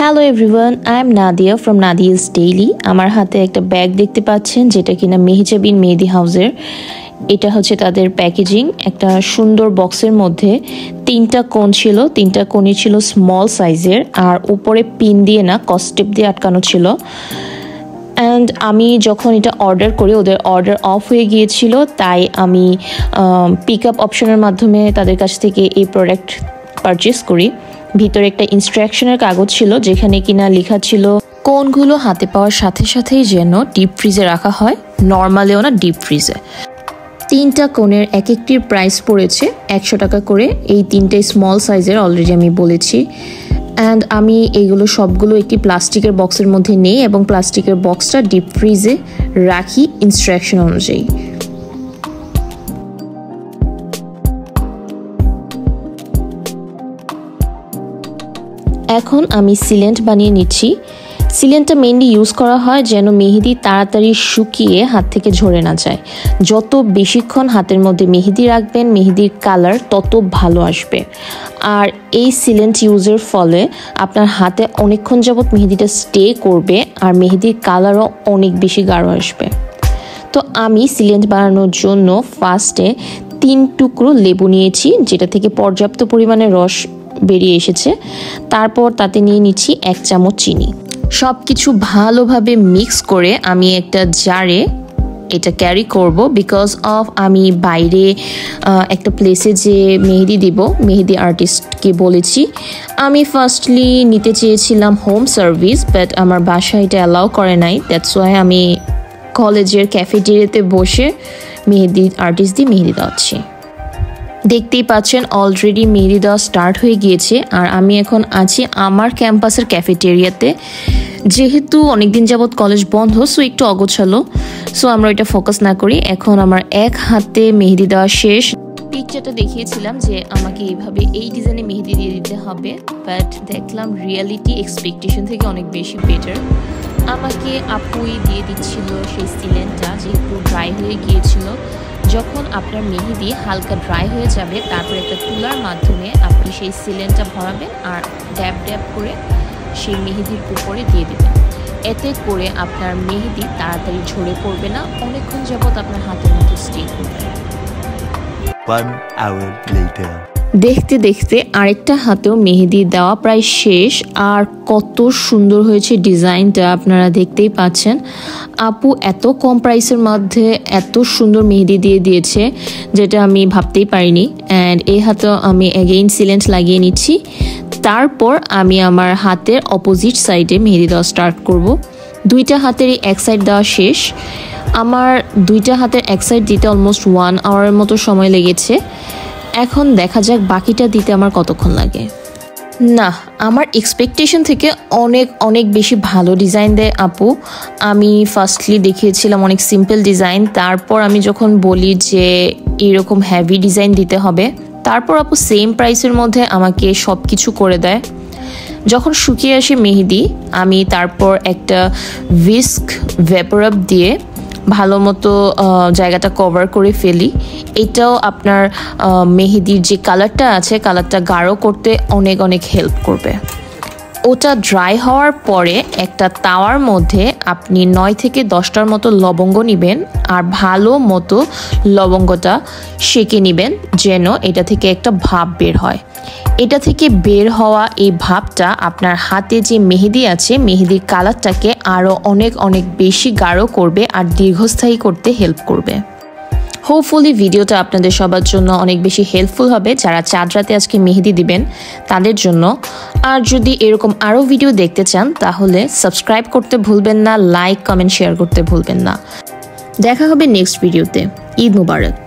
Hello everyone, I am Nadia from Nadia's daily. আমার হাতে একটা ব্যাগ দেখতে পাচ্ছেন, যেটা কিনা মেহজাবিন মেহেদি হাউসের। এটা হচ্ছে তাদের প্যাকেজিং। একটা সুন্দর বক্সের মধ্যে 3টা কোণ ছিল, 3টা কোণই ছিল স্মল সাইজের, আর উপরে পিন দিয়ে না কস্টেপ দিয়ে আটকানো ছিল। অ্যান্ড আমি যখন এটা অর্ডার করি, ওদের অর্ডার অফ হয়ে গিয়েছিল, তাই আমি পিক আপ অপশনের মাধ্যমে তাদের কাছ থেকে এই প্রোডাক্ট পারচেস করি। ভিতরে একটা ইনস্ট্রাকশনের কাগজ ছিল, যেখানে কিনা লেখা ছিল কোনগুলো হাতে পাওয়ার সাথে সাথেই যেন ডিপ ফ্রিজে রাখা হয়, নর্মালেও না, ডিপ ফ্রিজে। 3টা কোণের এক একটির প্রাইস পড়েছে 100 টাকা করে। এই 3টাই স্মল সাইজের, অলরেডি আমি বলেছি। অ্যান্ড আমি এইগুলো সবগুলো একটি প্লাস্টিকের বক্সের মধ্যে নেই এবং প্লাস্টিকের বক্সটা ডিপ ফ্রিজে রাখি ইনস্ট্রাকশন অনুযায়ী। এখন আমি সিলেন্ট বানিয়ে নিচ্ছি। সিলেন্টটা মেইনলি ইউজ করা হয় যেন মেহেদি তাড়াতাড়ি শুকিয়ে হাত থেকে ঝরে না যায়। যত বেশিক্ষণ হাতের মধ্যে মেহেদি রাখবেন, মেহেদির কালার তত ভালো আসবে। আর এই সিলেন্ট ইউজের ফলে আপনার হাতে অনেকক্ষণ যাবত মেহেদিটা স্টে করবে, আর মেহেদির কালারও অনেক বেশি গাঢ় আসবে। তো আমি সিলেন্ট বানানোর জন্য ফার্স্টে 3 টুকরো লেবু নিয়েছি, যেটা থেকে পর্যাপ্ত পরিমাণে রস বেরিয়ে এসেছে। তারপর তাতে নিয়ে নিচ্ছি 1 চামচ চিনি। সব কিছু ভালোভাবে মিক্স করে আমি একটা জারে এটা ক্যারি করব, বিকজ অফ আমি বাইরে একটা প্লেসে যে মেহেদি দিব, মেহেদি আর্টিস্টকে বলেছি। আমি ফার্স্টলি নিতে চেয়েছিলাম হোম সার্ভিস, বাট আমার বাসায় এটা অ্যালাউ করে নাই। দ্যাটস ওয়াই আমি কলেজের ক্যাফেটেরিয়াতে বসে মেহেদি আর্টিস্ট দিয়ে মেহেদি দেওয়াচ্ছি। দেখতেই পাচ্ছেন অলরেডি মেহেদি দেওয়া স্টার্ট হয়ে গিয়েছে। আর আমি এখন আছি আমার ক্যাম্পাসের ক্যাফেটেরিয়াতে। যেহেতু অনেকদিন যাবৎ কলেজ বন্ধ, সো একটু অগোছালো, সো আমরা এটা ফোকাস না করি। এখন আমার এক হাতে মেহেদি দেওয়া শেষ। পিকচারটা দেখিয়েছিলাম যে আমাকে এইভাবে এই ডিজাইনে মেহেদি দিয়ে দিতে হবে, বাট দেখলাম রিয়ালিটি এক্সপেকটেশন থেকে অনেক বেশি বেটার। আমাকে আপুই দিয়ে দিচ্ছিল সেই সিলেন্টটা, যেহেতু ড্রাই হয়ে গিয়েছিল। যখন আপনার মেহেদি হালকা ড্রাই হয়ে যাবে, তারপর একটা তুলার মাধ্যমে আপনি সেই সিলেন্টটা ভরাবেন আর ড্যাব ড্যাব করে সেই মেহেদির উপরে দিয়ে দেবেন। এতে করে আপনার মেহেদি তাড়াতাড়ি ঝরে পড়বে না, অনেকক্ষণ যাবত আপনার হাতের মধ্যে স্টে করবে। 1 hour later. দেখতে দেখতে আরেকটা হাতেও মেহেদি দেওয়া প্রায় শেষ। আর কত সুন্দর হয়েছে ডিজাইনটা, আপনারা দেখতেই পাচ্ছেন। আপু এত কম প্রাইসের মধ্যে এত সুন্দর মেহেদি দিয়ে দিয়েছে, যেটা আমি ভাবতেই পারিনি। অ্যান্ড এই হাতেও আমি অ্যাগেইন সিলেন্ট লাগিয়ে নিচ্ছি। তারপর আমি আমার হাতের অপোজিট সাইডে মেহেদি দেওয়া স্টার্ট করব। 2টা হাতেরই এক সাইড দেওয়া শেষ। আমার 2টা হাতের এক সাইড দিতে অলমোস্ট 1 আওয়ারের মতো সময় লেগেছে। এখন দেখা যাক বাকিটা দিতে আমার কতক্ষণ লাগে। না, আমার এক্সপেকটেশন থেকে অনেক অনেক বেশি ভালো ডিজাইন দেয় আপু। আমি ফার্স্টলি দেখিয়েছিলাম অনেক সিম্পল ডিজাইন, তারপর আমি যখন বলি যে এরকম হ্যাভি ডিজাইন দিতে হবে, তারপর আপু সেম প্রাইসের মধ্যে আমাকে সব কিছু করে দেয়। যখন শুকিয়ে আসে মেহেদি, আমি তারপর একটা হুইস্ক ভেপোরাপ দিয়ে ভালো মতো জায়গাটা কভার করে ফেলি। এটাও আপনার মেহেদির যে কালারটা আছে, কালারটা গাঢ় করতে অনেক অনেক হেল্প করবে। ওটা ড্রাই হওয়ার পরে একটা তাওয়ার মধ্যে আপনি 9 থেকে 10টার মতো লবঙ্গ নেবেন, আর ভালো মতো লবঙ্গটা সেঁকে নেবেন, যেন এটা থেকে একটা ভাপ বের হয়। এটা থেকে বের হওয়া এই ভাপটা আপনার হাতে যে মেহেদি আছে, মেহেদির কালারটাকে আরও অনেক অনেক বেশি গাঢ় করবে আর দীর্ঘস্থায়ী করতে হেল্প করবে। হোপফুলি ভিডিওটা আপনাদের সবার জন্য অনেক বেশি হেল্পফুল হবে, যারা চাঁদ রাতে আজকে মেহেদি দিবেন তাদের জন্য। আর যদি এরকম আরও ভিডিও দেখতে চান, তাহলে সাবস্ক্রাইব করতে ভুলবেন না, লাইক, কমেন্ট, শেয়ার করতে ভুলবেন না। দেখা হবে নেক্সট ভিডিওতে। ঈদ মুবারক।